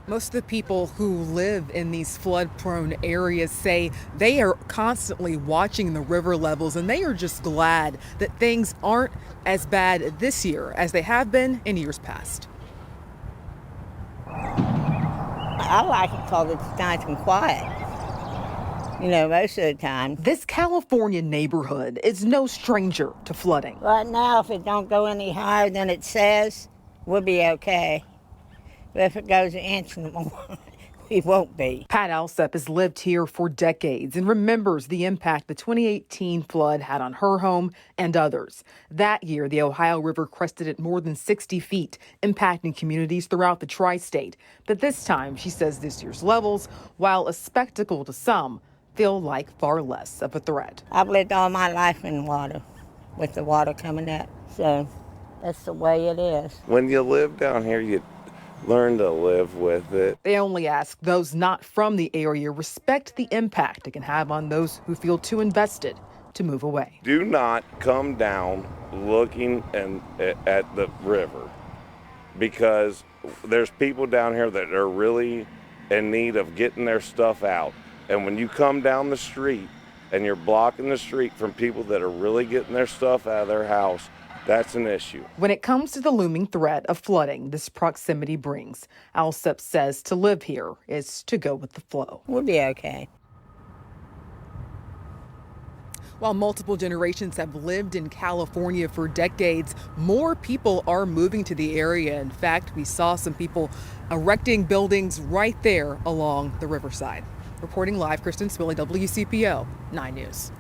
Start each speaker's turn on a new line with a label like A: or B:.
A: Most of the people who live in these flood-prone areas say they are constantly watching the river levels, and they are just glad that things aren't as bad this year as they have been in years past.
B: I like it because it's nice and quiet, most of the time.
A: This California neighborhood is no stranger to flooding.
B: Right now, if it don't go any higher than it says, we'll be okay. But if it goes an inch more, we won't be.
A: Pat Alsep has lived here for decades and remembers the impact the 2018 flood had on her home and others. That year, the Ohio River crested at more than 60 feet, impacting communities throughout the tri-state. But this time, she says this year's levels, while a spectacle to some, feel like far less of a threat.
B: I've lived all my life in water, with the water coming up. So that's the way it is.
C: When you live down here, you learn to live with it.
A: They only ask those not from the area respect the impact it can have on those who feel too invested to move away.
C: Do not come down looking at the river, because there's people down here that are really in need of getting their stuff out. And when you come down the street and you're blocking the street from people that are really getting their stuff out of their house, that's an issue.
A: When it comes to the looming threat of flooding this proximity brings, Alsep says to live here is to go with the flow.
B: We'll be okay.
A: While multiple generations have lived in California for decades, more people are moving to the area. In fact, we saw some people erecting buildings right there along the riverside. Reporting live, Kristen Spilly, WCPO 9 News.